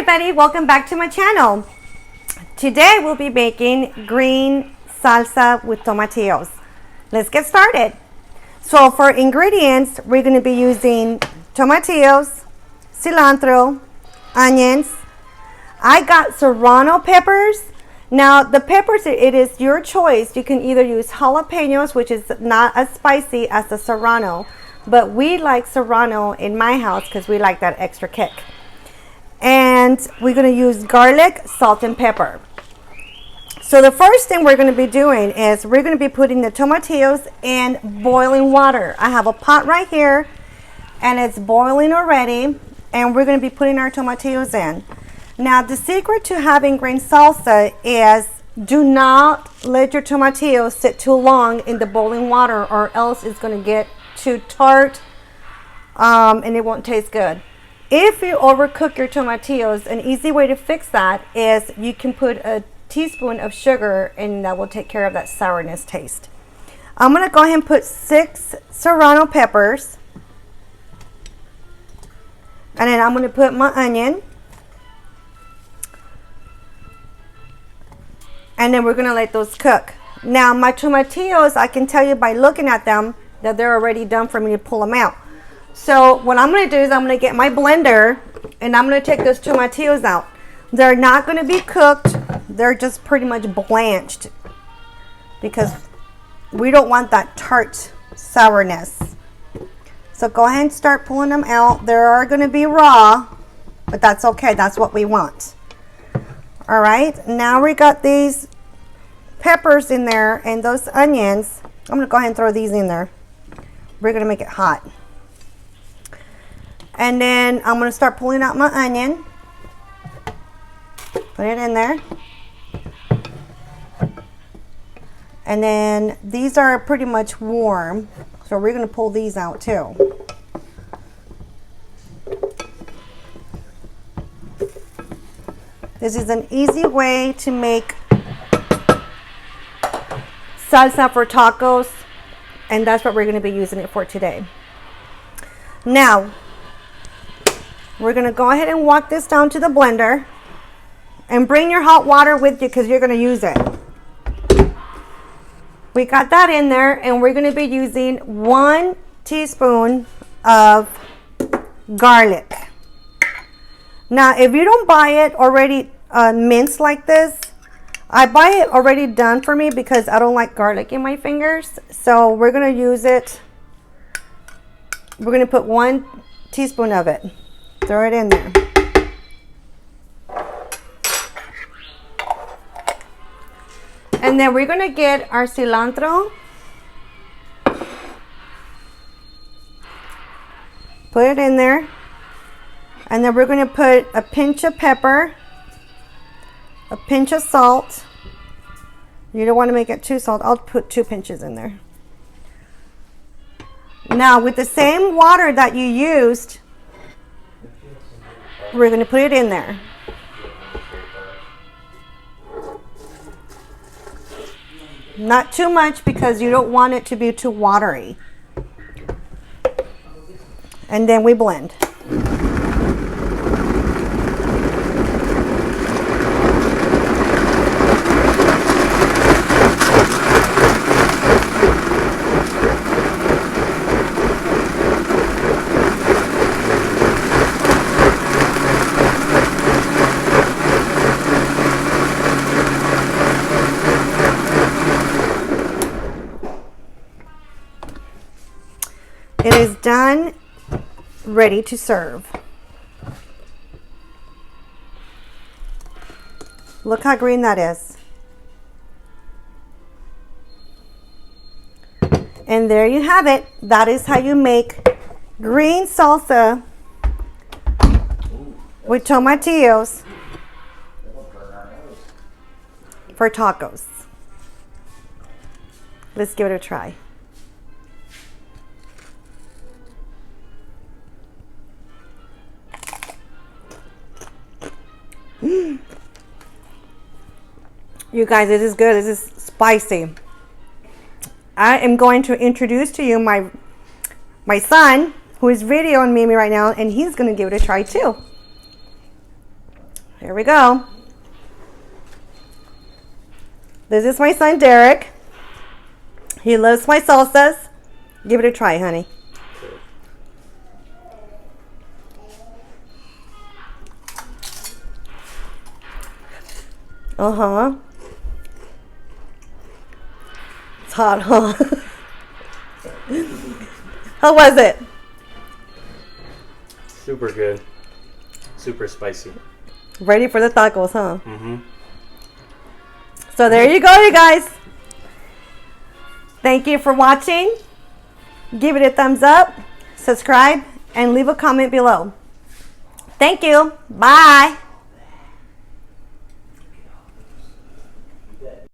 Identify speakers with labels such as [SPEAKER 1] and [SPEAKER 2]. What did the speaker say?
[SPEAKER 1] everybody, welcome back to my channel. Today we'll be making green salsa with tomatillos. Let's get started. So for ingredients, we're going to be using tomatillos, cilantro, onions. I got serrano peppers. Now the peppers, it is your choice. You can either use jalapenos, which is not as spicy as the serrano, but we like serrano in my house because we like that extra kick. And we're going to use garlic, salt, and pepper. So the first thing we're going to be doing is we're going to be putting the tomatillos in boiling water. I have a pot right here and it's boiling already, and we're going to be putting our tomatillos in. Now the secret to having green salsa is do not let your tomatillos sit too long in the boiling water, or else it's going to get too tart and it won't taste good. If you overcook your tomatillos, an easy way to fix that is you can put a teaspoon of sugar, and that will take care of that sourness taste. I'm going to go ahead and put 6 serrano peppers. And then I'm going to put my onion. And then we're going to let those cook. Now my tomatillos, I can tell you by looking at them that they're already done for me to pull them out. So what I'm going to do is I'm going to get my blender and I'm going to take those tomatillos out. They're not going to be cooked. They're just pretty much blanched because we don't want that tart sourness. So go ahead and start pulling them out. They are going to be raw, but that's okay. That's what we want. All right. Now we got these peppers in there and those onions. I'm going to go ahead and throw these in there. We're going to make it hot. And then I'm going to start pulling out my onion. Put it in there. And then these are pretty much warm, so we're going to pull these out too. This is an easy way to make salsa for tacos, and that's what we're going to be using it for today. Now, we're going to go ahead and walk this down to the blender, and bring your hot water with you because you're going to use it. We got that in there, and we're going to be using 1 teaspoon of garlic. Now, if you don't buy it already minced like this, I buy it already done for me because I don't like garlic in my fingers. So we're going to use it. We're going to put 1 teaspoon of it. Throw it in there. And then we're going to get our cilantro. Put it in there. And then we're going to put a pinch of pepper, a pinch of salt. You don't want to make it too salt. I'll put 2 pinches in there. Now with the same water that you used, we're going to put it in there. Not too much because you don't want it to be too watery. And then we blend. It is done, ready to serve. Look how green that is. And there you have it. That is how you make green salsa with tomatillos for tacos. Let's give it a try. You guys, this is good. This is spicy. I am going to introduce to you my son, who is videoing me right now, and he's going to give it a try too. Here we go. This is my son Derek. He loves my salsas. Give it a try, honey. Uh-huh. It's hot, huh? How was it?
[SPEAKER 2] Super good. Super spicy.
[SPEAKER 1] Ready for the tacos, huh?
[SPEAKER 2] Mm-hmm.
[SPEAKER 1] So there you go, you guys. Thank you for watching. Give it a thumbs up, subscribe, and leave a comment below. Thank you. Bye.